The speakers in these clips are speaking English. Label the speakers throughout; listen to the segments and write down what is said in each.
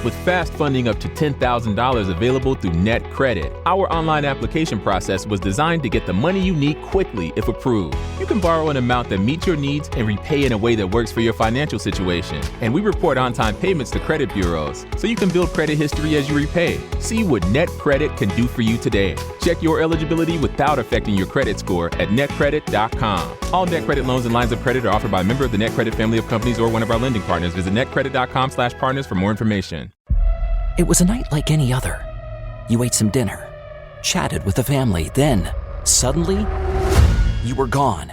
Speaker 1: with fast funding up to $10,000 available through NetCredit. Our online application process was designed to get the money you need quickly if approved. You can borrow an amount that meets your needs and repay in a way that works for your financial situation. And we report on-time payments to credit bureaus, so you can build credit history as you repay. See what NetCredit can do for you today. Check your eligibility without affecting your credit score at netcredit.com. All NetCredit loans and lines of credit are offered by a member of the NetCredit family of companies or one of our lending partners. Visit netcredit.com/partners for more information.
Speaker 2: It was a night like any other. You ate some dinner, chatted with the family, then, suddenly, you were gone.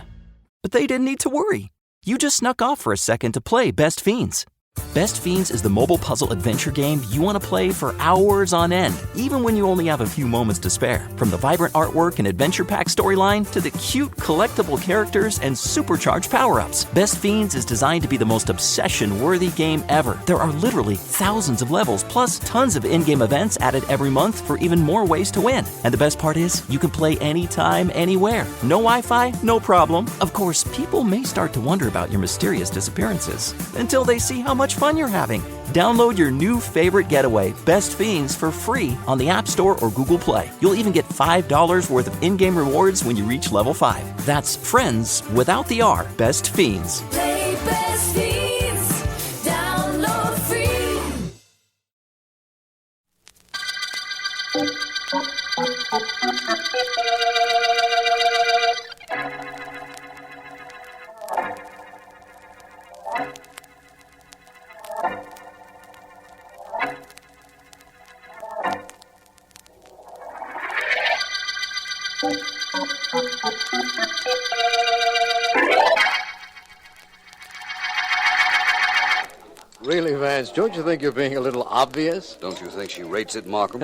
Speaker 2: But they didn't need to worry. You just snuck off for a second to play Best Fiends. Best Fiends is the mobile puzzle adventure game you want to play for hours on end, even when you only have a few moments to spare. From the vibrant artwork and adventure pack storyline to the cute collectible characters and supercharged power-ups, Best Fiends is designed to be the most obsession-worthy game ever. There are literally thousands of levels, plus tons of in-game events added every month for even more ways to win. And the best part is, you can play anytime, anywhere. No Wi-Fi? No problem. Of course, people may start to wonder about your mysterious disappearances until they see how much fun you're having. Download your new favorite getaway, Best Fiends, for free on the App Store or Google Play. You'll even get $5 worth of in-game rewards when you reach level 5. That's friends without the R. Best Fiends.
Speaker 3: Play Best Fiends. Download free.
Speaker 4: Really, Vance, don't you think you're being a little obvious?
Speaker 5: Don't you think she rates it, Markham?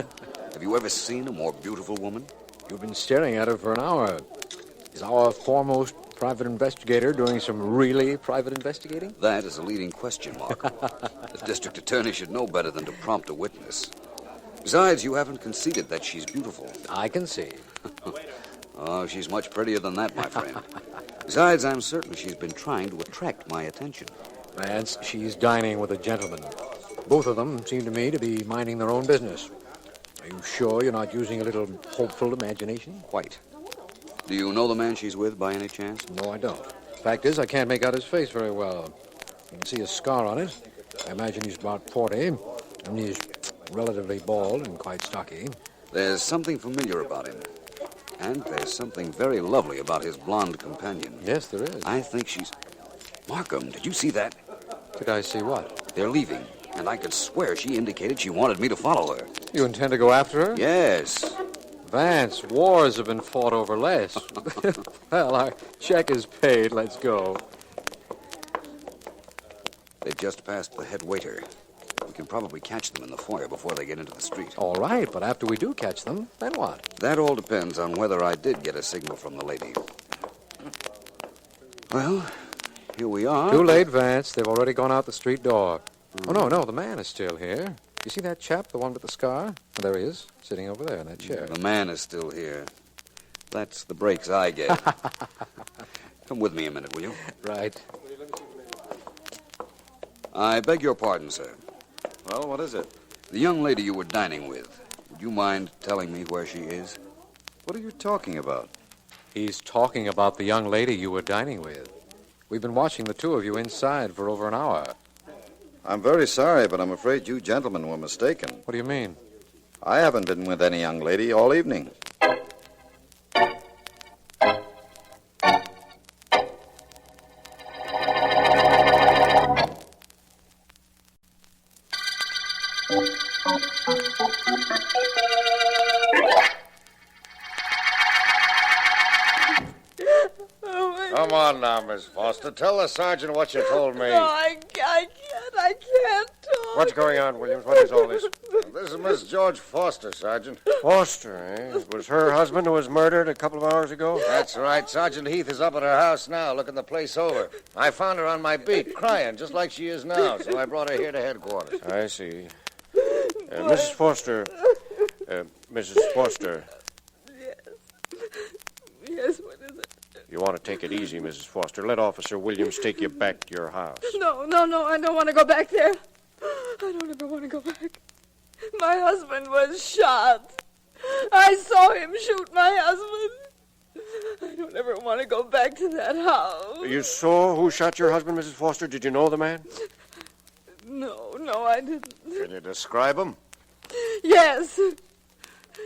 Speaker 5: Have you ever seen a more beautiful woman?
Speaker 4: You've been staring at her for an hour. Is our foremost private investigator doing some really private investigating?
Speaker 5: That is a leading question, Markham. The district attorney should know better than to prompt a witness. Besides, you haven't conceded that she's beautiful.
Speaker 4: I can see.
Speaker 5: Oh, she's much prettier than that, my friend. Besides, I'm certain she's been trying to attract my attention.
Speaker 4: Vance, she's dining with a gentleman. Both of them seem to me to be minding their own business. Are you sure you're not using a little hopeful imagination?
Speaker 5: Quite. Do you know the man she's with by any chance?
Speaker 4: No, I don't. Fact is, I can't make out his face very well. You can see a scar on it. I imagine he's about 40, and he's relatively bald and quite stocky.
Speaker 5: There's something familiar about him. And there's something very lovely about his blonde companion.
Speaker 4: Yes, there is.
Speaker 5: I think she's... Markham, did you see that?
Speaker 4: Did I see what?
Speaker 5: They're leaving, and I could swear she indicated she wanted me to follow her.
Speaker 4: You intend to go after her?
Speaker 5: Yes.
Speaker 4: Vance, wars have been fought over less. Well, our check is paid. Let's go.
Speaker 5: They just passed the head waiter. We can probably catch them in the foyer before they get into the street.
Speaker 4: All right, but after we do catch them, then what?
Speaker 5: That all depends on whether I did get a signal from the lady. Well, here we are.
Speaker 4: Too late, Vance. They've already gone out the street door. Oh, no, the man is still here. You see that chap, the one with the scar? Oh, there he is, sitting over there in that chair.
Speaker 5: The man is still here. That's the breaks I get. Come with me a minute, will you?
Speaker 4: Right.
Speaker 5: I beg your pardon, sir.
Speaker 6: Well, what is it?
Speaker 5: The young lady you were dining with, would you mind telling me where she is?
Speaker 6: What are you talking about?
Speaker 4: He's talking about the young lady you were dining with. We've been watching the two of you inside for over an hour.
Speaker 6: I'm very sorry, but I'm afraid you gentlemen were mistaken.
Speaker 4: What do you mean?
Speaker 6: I haven't been with any young lady all evening.
Speaker 7: Come on now, Miss Foster. Tell the sergeant what you told me.
Speaker 8: No, I can't talk.
Speaker 7: What's going on, Williams? What is all this? This is Miss George Foster, Sergeant. Foster, eh? It was her husband who was murdered a couple of hours ago? That's right. Sergeant Heath is up at her house now, looking the place over. I found her on my beat, crying, just like she is now, so I brought her here to headquarters. I see. Mrs. Foster. Mrs. Foster.
Speaker 8: Yes, what is it?
Speaker 7: You want to take it easy, Mrs. Foster. Let Officer Williams take you back to your house.
Speaker 8: No, I don't want to go back there. I don't ever want want to go back. My husband was shot. I saw him shoot my husband. I don't ever want to go back to that house.
Speaker 7: You saw who shot your husband, Mrs. Foster? Did you know the man?
Speaker 8: No, I didn't.
Speaker 7: Can you describe him?
Speaker 8: Yes.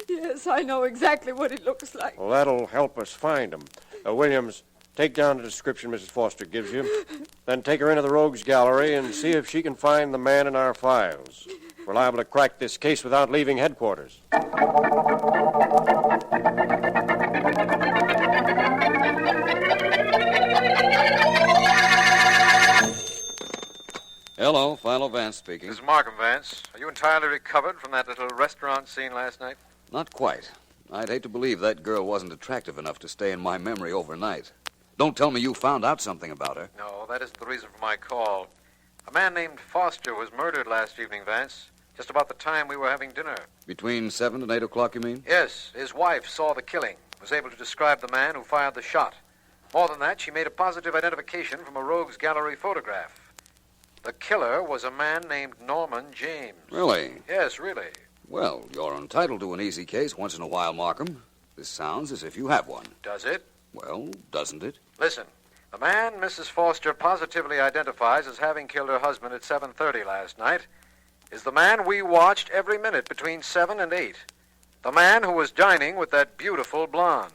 Speaker 8: Yes, I know exactly what he looks like.
Speaker 7: Well, that'll help us find him. Williams, take down the description Mrs. Foster gives you. Then take her into the rogues gallery and see if she can find the man in our files. We're liable to crack this case without leaving headquarters.
Speaker 5: Hello, Philo Vance speaking.
Speaker 4: This is Markham Vance. Are you entirely recovered from that little restaurant scene last night?
Speaker 5: Not quite. I'd hate to believe that girl wasn't attractive enough to stay in my memory overnight. Don't tell me you found out something about her.
Speaker 4: No, that isn't the reason for my call. A man named Foster was murdered last evening, Vance, just about the time we were having dinner.
Speaker 5: Between 7 and 8 o'clock, you mean?
Speaker 4: Yes, his wife saw the killing, was able to describe the man who fired the shot. More than that, she made a positive identification from a rogues gallery photograph. The killer was a man named Norman James.
Speaker 5: Really?
Speaker 4: Yes, really.
Speaker 5: Well, you're entitled to an easy case once in a while, Markham. This sounds as if you have one.
Speaker 4: Does it?
Speaker 5: Well, doesn't it?
Speaker 4: Listen, the man Mrs. Foster positively identifies as having killed her husband at 7:30 last night is the man we watched every minute between 7 and 8. The man who was dining with that beautiful blonde.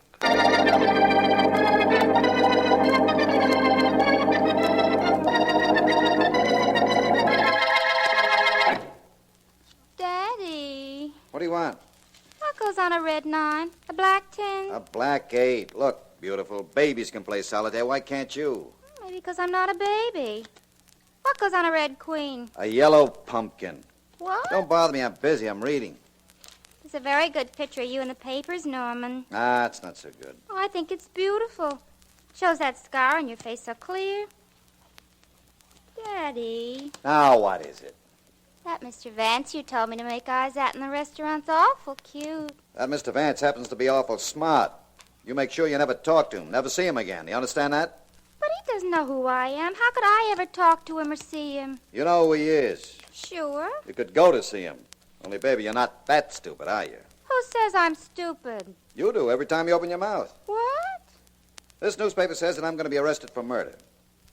Speaker 9: Daddy,
Speaker 6: What do you want?
Speaker 9: what goes on a red 9? A black 10?
Speaker 6: A black 8. Look, beautiful. Babies can play solitaire. Why can't you?
Speaker 9: Maybe because I'm not a baby. What goes on a red queen?
Speaker 6: A yellow pumpkin.
Speaker 9: What?
Speaker 6: Don't bother me. I'm busy. I'm reading.
Speaker 9: There's a very good picture of you in the papers, Norman.
Speaker 6: Ah, it's not so good.
Speaker 9: Oh, I think it's beautiful. Shows that scar on your face so clear. Daddy,
Speaker 6: Now, what is it?
Speaker 9: that Mr. Vance you told me to make eyes at in the restaurant's awful cute.
Speaker 6: That Mr. Vance happens to be awful smart. You make sure you never talk to him. Never see him again. You understand that?
Speaker 9: But he doesn't know who I am. How could I ever talk to him or see him?
Speaker 6: You know who he is.
Speaker 9: Sure.
Speaker 6: You could go to see him. Only, baby, you're not that stupid, are you?
Speaker 9: Who says I'm stupid?
Speaker 6: You do every time you open your mouth.
Speaker 9: What?
Speaker 6: This newspaper says that I'm going to be arrested for murder.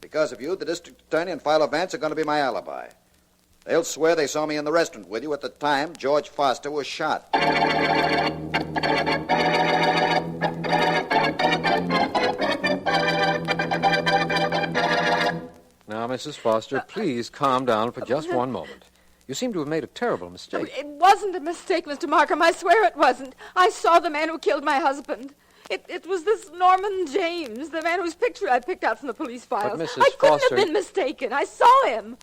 Speaker 6: Because of you, the district attorney and Philo Vance are going to be my alibi. They'll swear they saw me in the restaurant with you at the time George Foster was shot.
Speaker 4: Now, Mrs. Foster, please calm down for just one moment. You seem to have made a terrible mistake.
Speaker 8: It wasn't a mistake, Mr. Markham. I swear it wasn't. I saw the man who killed my husband. It was this Norman James, the man whose picture I picked out from the police files.
Speaker 4: Mrs.
Speaker 8: I couldn't
Speaker 4: Foster-
Speaker 8: have been mistaken. I saw him.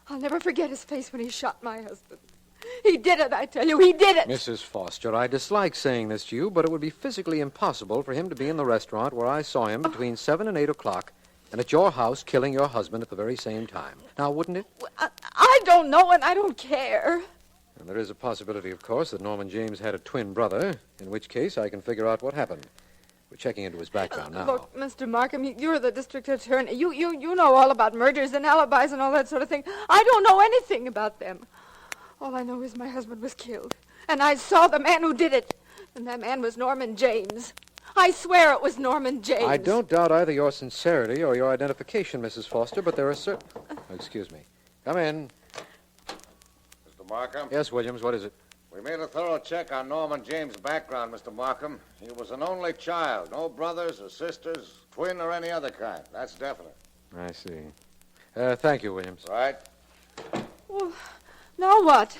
Speaker 8: I'll never forget his face when he shot my husband. He did it, I tell you. He did it.
Speaker 4: Mrs. Foster, I dislike saying this to you, but it would be physically impossible for him to be in the restaurant where I saw him between 7 and 8 o'clock and at your house killing your husband at the very same time. Now, wouldn't it?
Speaker 8: I don't know, and I don't care.
Speaker 4: And there is a possibility, of course, that Norman James had a twin brother, in which case I can figure out what happened. We're checking into his background now.
Speaker 8: Look, Mr. Markham, you're the district attorney. You know all about murders and alibis and all that sort of thing. I don't know anything about them. All I know is my husband was killed, and I saw the man who did it, and that man was Norman James. I swear it was Norman James.
Speaker 4: I don't doubt either your sincerity or your identification, Mrs. Foster, but there are certain... Oh, excuse me. Come in.
Speaker 7: Mr. Markham?
Speaker 4: Yes, Williams, what is it?
Speaker 7: We made a thorough check on Norman James' background, Mr. Markham. He was an only child. No brothers or sisters, twin or any other kind. That's definite.
Speaker 4: I see. Thank you, Williams.
Speaker 7: Right?
Speaker 8: Well, now what?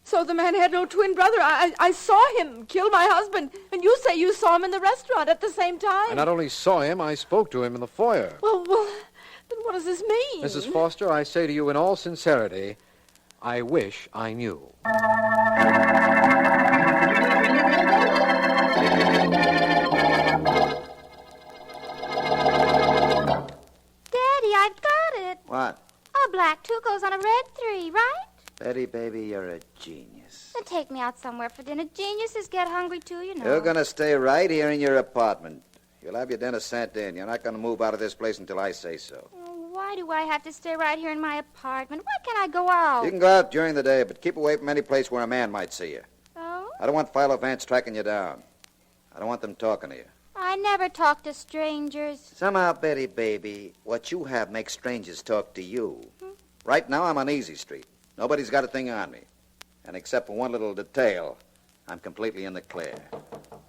Speaker 8: So the man had no twin brother. I saw him kill my husband, and you say you saw him in the restaurant at the same time.
Speaker 4: I not only saw him, I spoke to him in the foyer.
Speaker 8: Well, then what does this mean?
Speaker 4: Mrs. Foster, I say to you in all sincerity, I wish I knew.
Speaker 9: Daddy, I've got it.
Speaker 6: What?
Speaker 9: A black 2 goes on a red 3, right?
Speaker 6: Betty, baby, you're a genius.
Speaker 9: Then take me out somewhere for dinner. Geniuses get hungry, too, you know.
Speaker 6: You're going to stay right here in your apartment. You'll have your dinner sent in. You're not going to move out of this place until I say so.
Speaker 9: Oh, why Why do I have to stay right here in my apartment? Why can't I go out?
Speaker 6: You can go out during the day, but keep away from any place where a man might see you.
Speaker 9: Oh?
Speaker 6: I don't want Philo Vance tracking you down. I don't want them talking to you.
Speaker 9: I never talk to strangers.
Speaker 6: Somehow, Betty, baby, what you have makes strangers talk to you. Right now, I'm on Easy Street. Nobody's got a thing on me. And except for one little detail, I'm completely in the clear.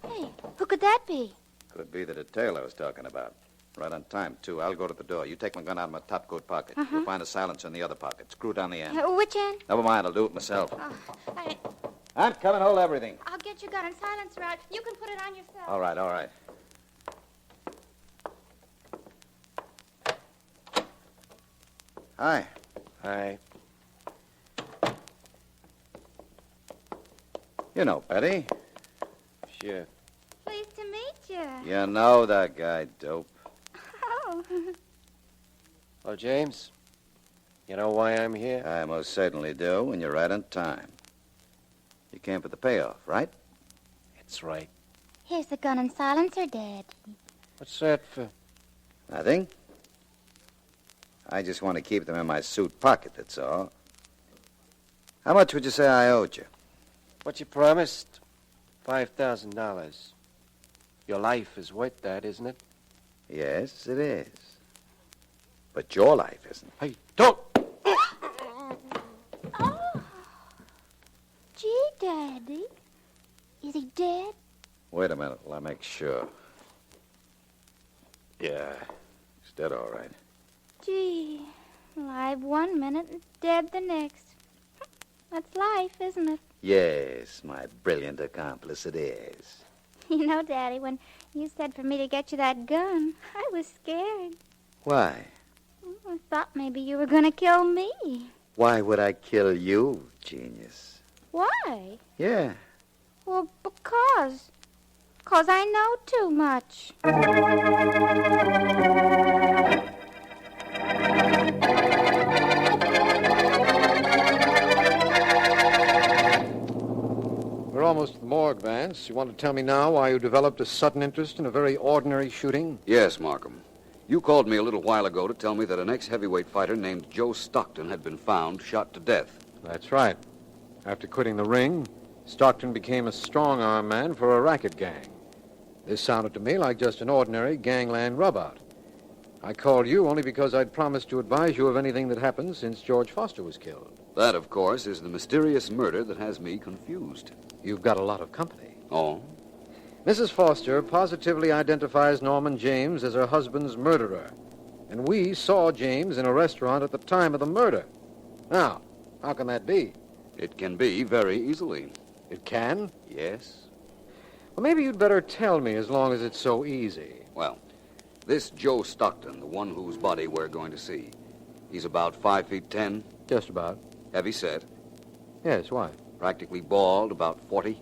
Speaker 9: Hey, who could that be?
Speaker 6: Could be the detail I was talking about. Right on time, too. I'll go to the door. You take my gun out of my topcoat pocket. You'll find a silencer in the other pocket. Screw down the end.
Speaker 9: Which end?
Speaker 6: Never mind, I'll do it myself.
Speaker 9: Oh,
Speaker 6: I'm coming, hold everything.
Speaker 9: I'll get your gun and silencer out. You can put it on yourself.
Speaker 6: All right, all right. Hi.
Speaker 7: Hi.
Speaker 6: You know Betty.
Speaker 7: Sure.
Speaker 9: Pleased to meet you.
Speaker 6: You know that guy, dope.
Speaker 9: Oh.
Speaker 7: Well, James, you know why I'm here?
Speaker 6: I most certainly do, and you're right on time. You came for the payoff, right?
Speaker 7: That's right.
Speaker 9: Here's the gun and silencer, Daddy.
Speaker 7: What's that for?
Speaker 6: Nothing. I just want to keep them in my suit pocket, that's all. How much would you say I owed you?
Speaker 7: What you promised? $5,000. Your life is worth that, isn't it?
Speaker 6: Yes, it is. But your life isn't.
Speaker 7: Hey, don't!
Speaker 9: Oh. Gee, Daddy. Is he dead?
Speaker 6: Wait a minute while I make sure. Yeah, he's dead all right.
Speaker 9: Gee, alive one minute and dead the next. That's life, isn't it?
Speaker 6: Yes, my brilliant accomplice, it is.
Speaker 9: You know, Daddy, when you said for me to get you that gun, I was scared.
Speaker 6: Why?
Speaker 9: I thought maybe you were going to kill me.
Speaker 6: Why would I kill you, genius?
Speaker 9: Why?
Speaker 6: Yeah.
Speaker 9: Well, because. Because I know too much.
Speaker 10: We're almost at the morgue, Vance. You want to tell me now why you developed a sudden interest in a very ordinary shooting?
Speaker 5: Yes, Markham. You called me a little while ago to tell me that an ex-heavyweight fighter named Joe Stockton had been found shot to death.
Speaker 10: That's right. After quitting the ring, Stockton became a strong-arm man for a racket gang. This sounded to me like just an ordinary gangland rubout. I called you only because I'd promised to advise you of anything that happened since George Foster was killed.
Speaker 5: That, of course, is the mysterious murder that has me confused.
Speaker 10: You've got a lot of company.
Speaker 5: Oh?
Speaker 10: Mrs. Foster positively identifies Norman James as her husband's murderer. And we saw James in a restaurant at the time of the murder. Now, how can that be?
Speaker 5: It can be very easily.
Speaker 10: It can?
Speaker 5: Yes.
Speaker 10: Well, maybe you'd better tell me as long as it's so easy.
Speaker 5: Well, this Joe Stockton, the one whose body we're going to see, he's about 5'10".
Speaker 10: Just about.
Speaker 5: Heavy set.
Speaker 10: Yes, why?
Speaker 5: Practically bald, about 40.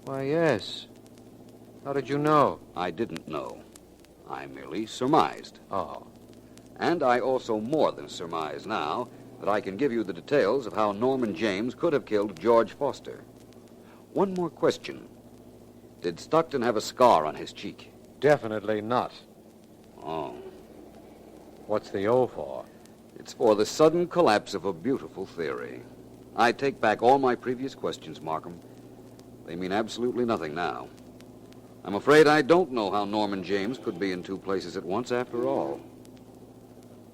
Speaker 10: Why, yes. How did you know?
Speaker 5: I didn't know. I merely surmised.
Speaker 10: Oh.
Speaker 5: And I also more than surmise now that I can give you the details of how Norman James could have killed George Foster. One more question. Did Stockton have a scar on his cheek?
Speaker 10: Definitely not.
Speaker 5: Oh.
Speaker 10: What's the O for?
Speaker 5: It's for the sudden collapse of a beautiful theory. I take back all my previous questions, Markham. They mean absolutely nothing now. I'm afraid I don't know how Norman James could be in two places at once after all.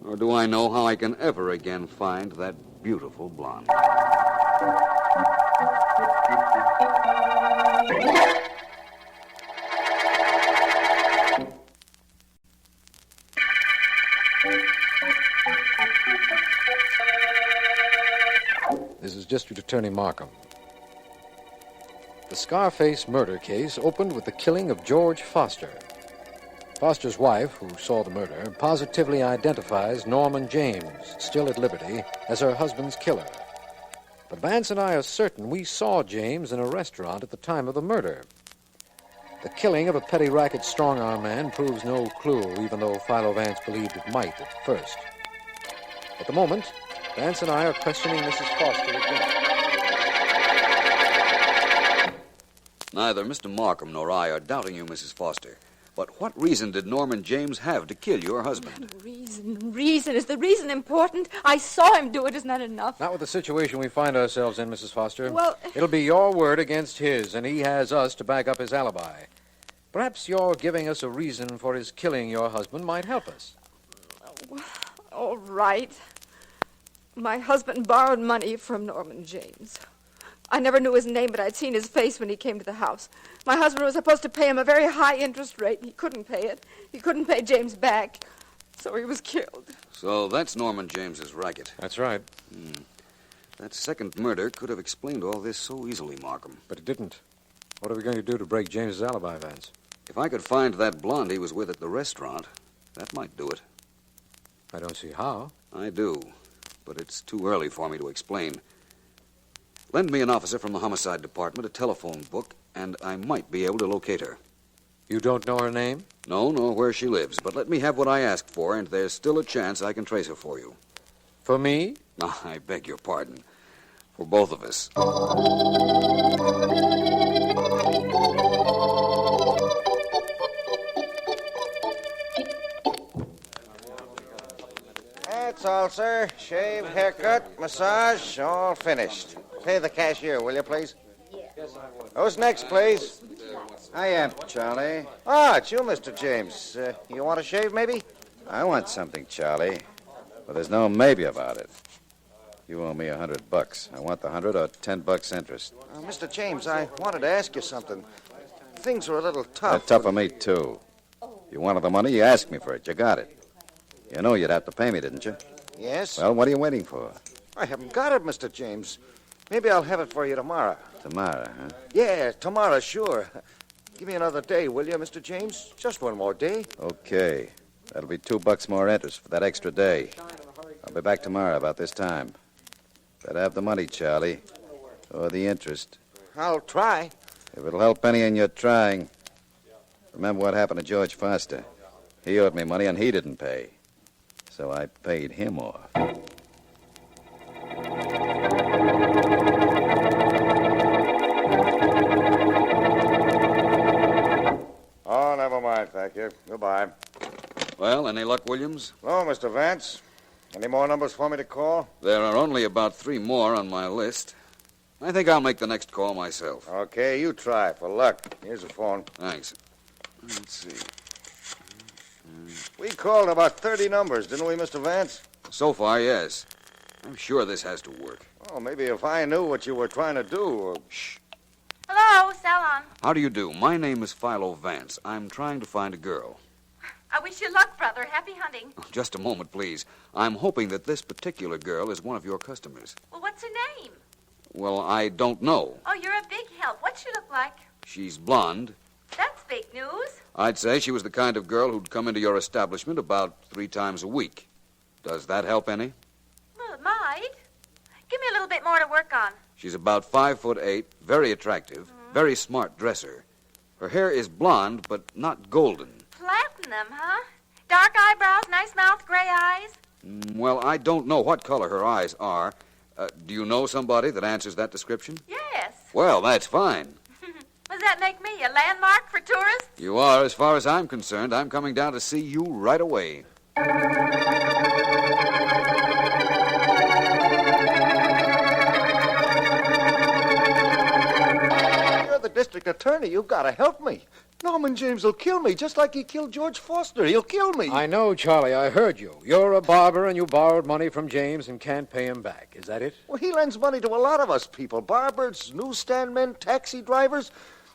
Speaker 5: Nor do I know how I can ever again find that beautiful blonde.
Speaker 10: This is District Attorney Markham. The Scarface murder case opened with the killing of George Foster. Foster's wife, who saw the murder, positively identifies Norman James, still at liberty, as her husband's killer. But Vance and I are certain we saw James in a restaurant at the time of the murder. The killing of a petty racket strong-arm man proves no clue, even though Philo Vance believed it might at first. At the moment, Vance and I are questioning Mrs. Foster again.
Speaker 5: Neither Mr. Markham nor I are doubting you, Mrs. Foster. But what reason did Norman James have to kill your husband?
Speaker 8: Reason. Is the reason important? I saw him do it. Isn't that enough?
Speaker 10: Not with the situation we find ourselves in, Mrs. Foster.
Speaker 8: Well...
Speaker 10: It'll be your word against his, and he has us to back up his alibi. Perhaps your giving us a reason for his killing your husband might help us.
Speaker 8: All right. My husband borrowed money from Norman James. I never knew his name, but I'd seen his face when he came to the house. My husband was supposed to pay him a very high interest rate, and he couldn't pay it. He couldn't pay James back, so he was killed.
Speaker 5: So that's Norman James's racket.
Speaker 10: That's right.
Speaker 5: That second murder could have explained all this so easily, Markham.
Speaker 10: But it didn't. What are we going to do to break James's alibi, Vance?
Speaker 5: If I could find that blonde he was with at the restaurant, that might do it.
Speaker 10: I don't see how.
Speaker 5: I do, but it's too early for me to explain. Lend me an officer from the homicide department, a telephone book, and I might be able to locate her.
Speaker 10: You don't know her name?
Speaker 5: No, nor where she lives, but let me have what I asked for, and there's still a chance I can trace her for you.
Speaker 10: For me?
Speaker 5: I beg your pardon. For both of us.
Speaker 7: That's all, sir. Shave, haircut, massage, all finished. Pay the cashier, will you, please? Who's next, please?
Speaker 6: I am, Charlie.
Speaker 7: Ah, it's you, Mr. James. You want a shave, maybe?
Speaker 6: I want something, Charlie. But there's no maybe about it. You owe me $100. I want the 100 or $10 interest.
Speaker 7: Mr. James, I wanted to ask you something. Things are a little tough.
Speaker 6: They're tough for me, too. You wanted the money, you asked me for it. You got it. You know you'd have to pay me, didn't you?
Speaker 7: Yes?
Speaker 6: Well, what are you waiting for?
Speaker 7: I haven't got it, Mr. James. Maybe I'll have it for you tomorrow.
Speaker 6: Tomorrow, huh?
Speaker 7: Yeah, tomorrow, sure. Give me another day, will you, Mr. James? Just one more day.
Speaker 6: Okay. That'll be $2 more interest for that extra day. I'll be back tomorrow about this time. Better have the money, Charlie. Or the interest.
Speaker 7: I'll try.
Speaker 6: If it'll help any in your trying. Remember what happened to George Foster. He owed me money and he didn't pay. So I paid him off.
Speaker 7: Oh, never mind, thank you. Goodbye.
Speaker 5: Well, any luck, Williams?
Speaker 7: Hello, Mr. Vance. Any more numbers for me to call?
Speaker 5: There are only about 3 more on my list. I think I'll make the next call myself.
Speaker 7: Okay, you try for luck. Here's the phone.
Speaker 5: Thanks. Let's see.
Speaker 7: We called about 30 numbers, didn't we, Mr. Vance?
Speaker 5: So far, yes. I'm sure this has to work.
Speaker 7: Oh, maybe if I knew what you were trying to do.
Speaker 5: Shh.
Speaker 9: Hello, Salon.
Speaker 5: How do you do? My name is Philo Vance. I'm trying to find a girl.
Speaker 9: I wish you luck, brother. Happy hunting.
Speaker 5: Just a moment, please. I'm hoping that this particular girl is one of your customers.
Speaker 9: Well, what's her name?
Speaker 5: Well, I don't know.
Speaker 9: Oh, you're a big help. What's she look like?
Speaker 5: She's blonde.
Speaker 9: That's big news.
Speaker 5: I'd say she was the kind of girl who'd come into your establishment about 3 times a week. Does that help any?
Speaker 9: Well, it might. Give me a little bit more to work on.
Speaker 5: She's about 5'8", very attractive, very smart dresser. Her hair is blonde, but not golden.
Speaker 9: Platinum, huh? Dark eyebrows, nice mouth, gray eyes.
Speaker 5: Well, I don't know what color her eyes are. Do you know somebody that answers that description?
Speaker 9: Yes.
Speaker 5: Well, that's fine.
Speaker 9: Does that make me a landmark for tourists?
Speaker 5: You are, as far as I'm concerned. I'm coming down to see you right away.
Speaker 7: You're the district attorney. You've got to help me. Norman James will kill me just like he killed George Foster. He'll kill me.
Speaker 10: I know, Charlie. I heard you. You're a barber and you borrowed money from James and can't pay him back. Is that it?
Speaker 7: Well, he lends money to a lot of us people. Barbers, newsstand men, taxi drivers.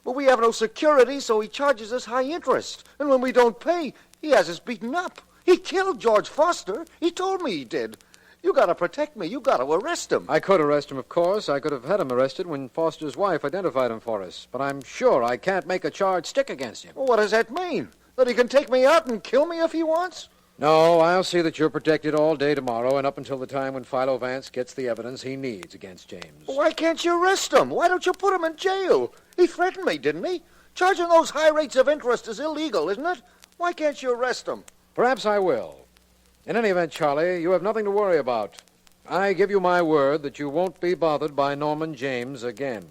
Speaker 7: But we have no security, so he charges us high interest. And when we don't pay, he has us beaten up. He killed George Foster. He told me he did. You got to protect me. You got to arrest him.
Speaker 10: I could arrest him, of course. I could have had him arrested when Foster's wife identified him for us. But I'm sure I can't make a charge stick against him.
Speaker 7: Well, what does that mean? That he can take me out and kill me if he wants?
Speaker 10: No, I'll see that you're protected all day tomorrow and up until the time when Philo Vance gets the evidence he needs against James.
Speaker 7: Why can't you arrest him? Why don't you put him in jail? He threatened me, didn't he? Charging those high rates of interest is illegal, isn't it? Why can't you arrest him?
Speaker 10: Perhaps I will. In any event, Charlie, you have nothing to worry about. I give you my word that you won't be bothered by Norman James again.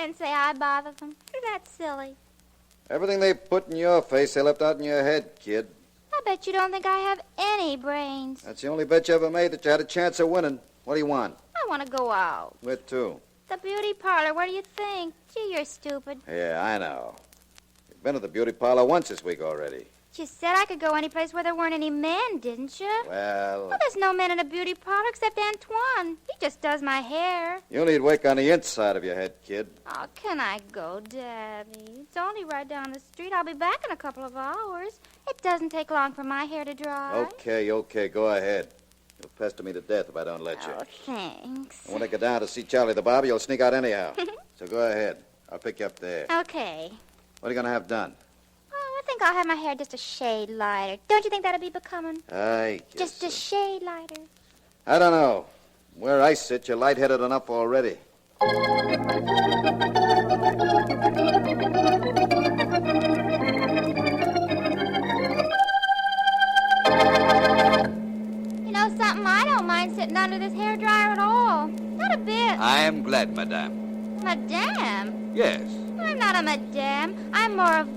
Speaker 9: and say I bother them. That's silly.
Speaker 6: Everything they put in your face, they left out in your head, kid.
Speaker 9: I bet you don't think I have any brains.
Speaker 6: That's the only bet you ever made that you had a chance of winning. What do you want?
Speaker 9: I want to go out.
Speaker 6: Where to?
Speaker 9: The beauty parlor. What do you think? Gee, you're stupid.
Speaker 6: Yeah, I know. You've been to the beauty parlor once this week already.
Speaker 9: You said I could go any place where there weren't any men, didn't you?
Speaker 6: Well,
Speaker 9: Well, there's no men in a beauty parlor except Antoine. He just does my hair.
Speaker 6: you need work on the inside of your head, kid.
Speaker 9: Oh, can I go, Daddy? It's only right down the street. I'll be back in a couple of hours. It doesn't take long for my hair to dry.
Speaker 6: Okay, go ahead. You'll pester me to death if I don't let you.
Speaker 9: Oh, thanks.
Speaker 6: And when I get down to see Charlie the barber, you'll sneak out anyhow. So go ahead. I'll pick you up there.
Speaker 9: Okay.
Speaker 6: What are you going to have done?
Speaker 9: Oh, I think I'll have my hair just a shade lighter. Don't you think that'd be becoming?
Speaker 6: I guess
Speaker 9: Just a shade lighter.
Speaker 6: I don't know. Where I sit, you're lightheaded enough already.
Speaker 9: You know something? I don't mind sitting under this hairdryer at all. Not a bit.
Speaker 5: I am glad, madame.
Speaker 9: Madame?
Speaker 5: Yes.
Speaker 9: I'm not a madame. I'm more of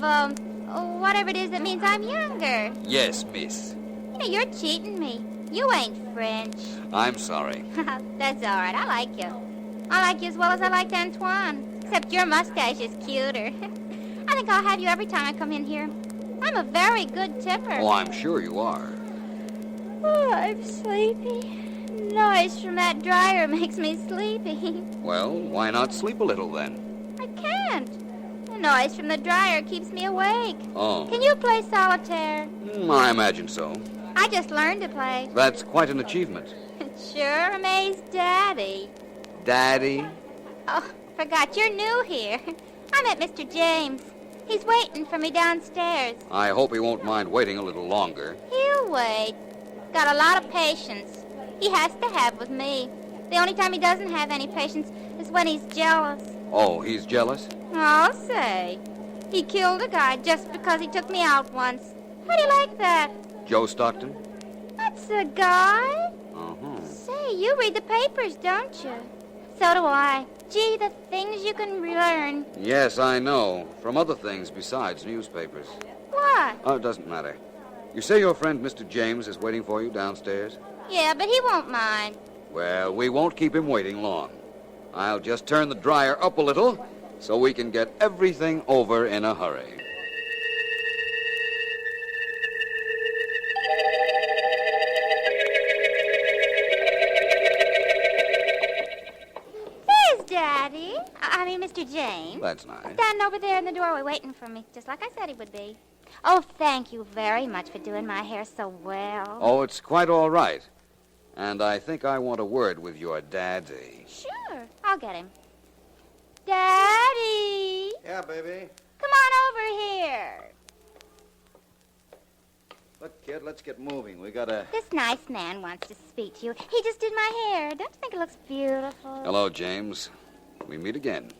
Speaker 9: whatever it is that means I'm younger.
Speaker 5: Yes, miss.
Speaker 9: Hey, you're cheating me. You ain't French.
Speaker 5: I'm sorry.
Speaker 9: That's all right. I like you. I like you as well as I liked Antoine. Except your mustache is cuter. I think I'll have you every time I come in here. I'm a very good tipper.
Speaker 5: Oh, I'm sure you are.
Speaker 9: Oh, I'm sleepy. Noise from that dryer makes me sleepy.
Speaker 5: Well, why not sleep a little then?
Speaker 9: I can't. The noise from the dryer keeps me awake.
Speaker 5: Oh.
Speaker 9: Can you play solitaire?
Speaker 5: I imagine so.
Speaker 9: I just learned to play.
Speaker 5: That's quite an achievement.
Speaker 9: It sure amazed Daddy.
Speaker 5: Daddy?
Speaker 9: Oh, forgot you're new here. I met Mr. James. He's waiting for me downstairs.
Speaker 5: I hope he won't mind waiting a little longer.
Speaker 9: He'll wait. Got a lot of patience. He has to have with me. The only time he doesn't have any patience is when he's jealous.
Speaker 5: Oh, he's jealous?
Speaker 9: I'll say. He killed a guy just because he took me out once. How do you like that?
Speaker 5: Joe Stockton?
Speaker 9: That's a guy?
Speaker 5: Uh-huh.
Speaker 9: Say, you read the papers, don't you? So do I. Gee, the things you can learn.
Speaker 5: Yes, I know. From other things besides newspapers.
Speaker 9: What?
Speaker 5: Oh, it doesn't matter. You say your friend Mr. James is waiting for you downstairs?
Speaker 9: Yeah, but he won't mind.
Speaker 5: Well, we won't keep him waiting long. I'll just turn the dryer up a little so we can get everything over in a hurry.
Speaker 9: There's Daddy. I mean, Mr. James.
Speaker 5: That's nice.
Speaker 9: Standing over there in the doorway waiting for me, just like I said he would be. Oh, thank you very much for doing my hair so well.
Speaker 5: Oh, it's quite all right. And I think I want a word with your daddy.
Speaker 9: Sure, I'll get him. Daddy!
Speaker 6: Yeah, baby.
Speaker 9: Come on over here.
Speaker 6: Look, kid, let's get moving. We gotta...
Speaker 9: This nice man wants to speak to you. He just did my hair. Don't you think it looks beautiful?
Speaker 5: Hello, James. We meet again.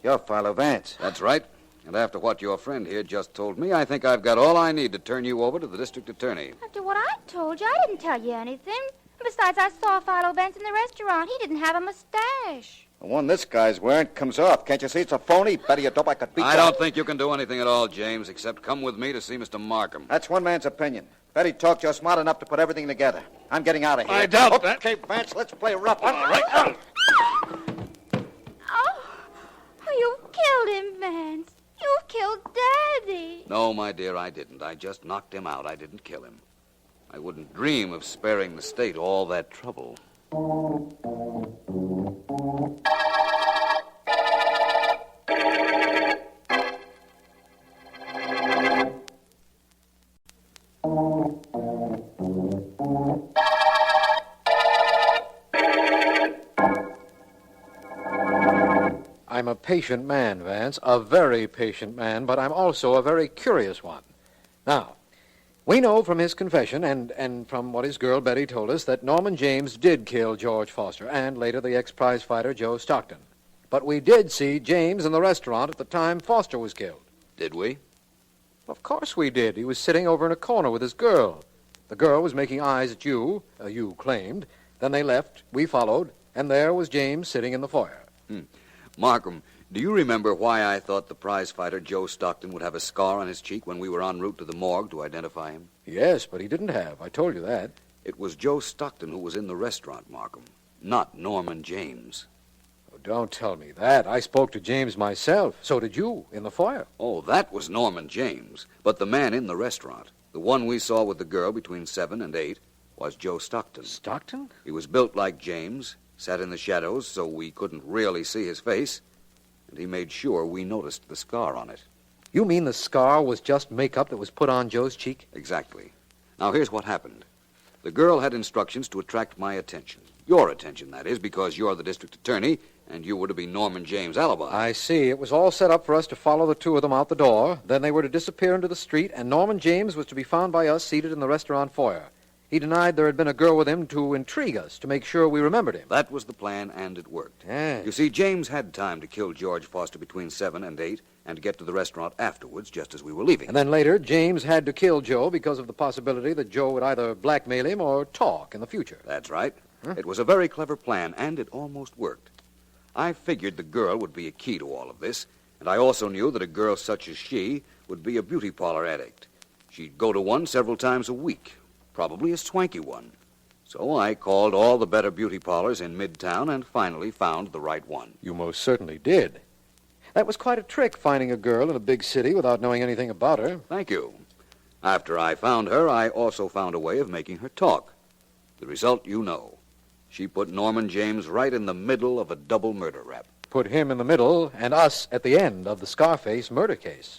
Speaker 6: You're Philo Vance.
Speaker 5: That's right. And after what your friend here just told me, I think I've got all I need to turn you over to the district attorney.
Speaker 9: After what I told you, I didn't tell you anything. Besides, I saw Philo Vance in the restaurant. He didn't have a mustache.
Speaker 6: The one this guy's wearing comes off. Can't you see it's a phony? Better you dope I could beat
Speaker 5: I
Speaker 6: you.
Speaker 5: don't think you can do anything at all, James, except come with me to see Mr. Markham.
Speaker 6: That's one man's opinion. Bet he talked you smart enough to put everything together. I'm getting out of here.
Speaker 5: I doubt that.
Speaker 6: Okay, Vance, let's play rough.
Speaker 5: All right.
Speaker 9: Oh, you've killed him, Vance. You've killed Daddy.
Speaker 5: No, my dear, I didn't. I just knocked him out. I didn't kill him. I wouldn't dream of sparing the state all that trouble.
Speaker 10: I'm a patient man, Vance, a very patient man, but I'm also a very curious one. Now, we know from his confession and from what his girl Betty told us that Norman James did kill George Foster and later the ex-prize fighter Joe Stockton. But we did see James in the restaurant at the time Foster was killed.
Speaker 5: Did we?
Speaker 10: Of course we did. He was sitting over in a corner with his girl. The girl was making eyes at you claimed. Then they left, we followed, and there was James sitting in the foyer.
Speaker 5: Markham, Do you remember why I thought the prize fighter, Joe Stockton, would have a scar on his cheek when we were en route to the morgue to identify him?
Speaker 10: Yes, but he didn't have. I told you that.
Speaker 5: It was Joe Stockton who was in the restaurant, Markham, not Norman James.
Speaker 10: Oh, don't tell me that. I spoke to James myself. So did you, in the foyer.
Speaker 5: Oh, that was Norman James. But the man in the restaurant, the one we saw with the girl between 7 and 8, was Joe Stockton.
Speaker 10: Stockton?
Speaker 5: He was built like James, sat in the shadows so we couldn't really see his face, and he made sure we noticed the scar on it.
Speaker 10: You mean the scar was just makeup that was put on Joe's cheek?
Speaker 5: Exactly. Now, here's what happened. The girl had instructions to attract my attention. Your attention, that is, because you're the district attorney, and you were to be Norman James' alibi.
Speaker 10: I see. It was all set up for us to follow the two of them out the door. Then they were to disappear into the street, and Norman James was to be found by us seated in the restaurant foyer. He denied there had been a girl with him to intrigue us, to make sure we remembered him.
Speaker 5: That was the plan, and it worked.
Speaker 10: Yes.
Speaker 5: You see, James had time to kill George Foster between 7 and 8 and to get to the restaurant afterwards, just as we were leaving.
Speaker 10: And then later, James had to kill Joe because of the possibility that Joe would either blackmail him or talk in the future.
Speaker 5: That's right. Huh? It was a very clever plan, and it almost worked. I figured the girl would be a key to all of this, and I also knew that a girl such as she would be a beauty parlor addict. She'd go to one several times a week, probably a swanky one. So I called all the better beauty parlors in Midtown and finally found the right one.
Speaker 10: You most certainly did. That was quite a trick, finding a girl in a big city without knowing anything about her.
Speaker 5: Thank you. After I found her, I also found a way of making her talk. The result you know. She put Norman James right in the middle of a double murder rap.
Speaker 10: Put him in the middle and us at the end of the Scarface murder case.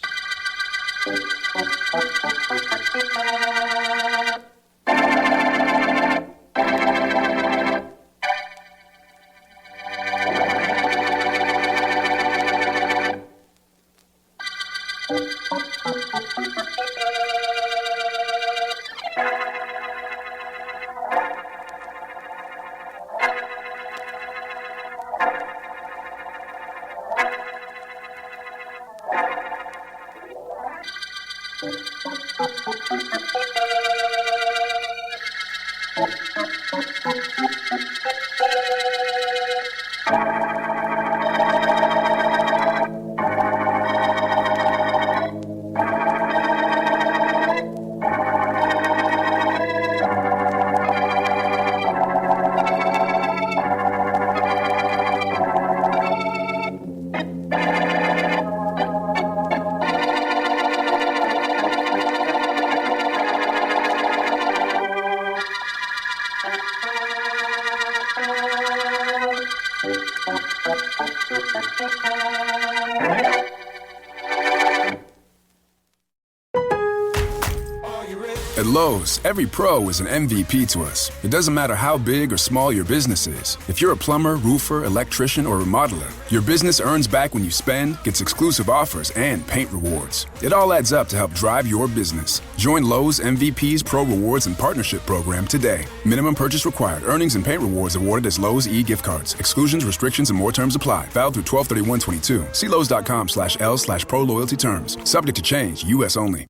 Speaker 11: At Lowe's, every pro is an MVP to us. It doesn't matter how big or small your business is. If you're a plumber, roofer, electrician, or remodeler, your business earns back when you spend, gets exclusive offers, and paint rewards. It all adds up to help drive your business. Join Lowe's MVP's Pro Rewards and Partnership Program today. Minimum purchase required. Earnings and paint rewards awarded as Lowe's e-gift cards. Exclusions, restrictions, and more terms apply. Valid through 12/31/22. See Lowe's.com/L/Pro Loyalty Terms. Subject to change. U.S. only.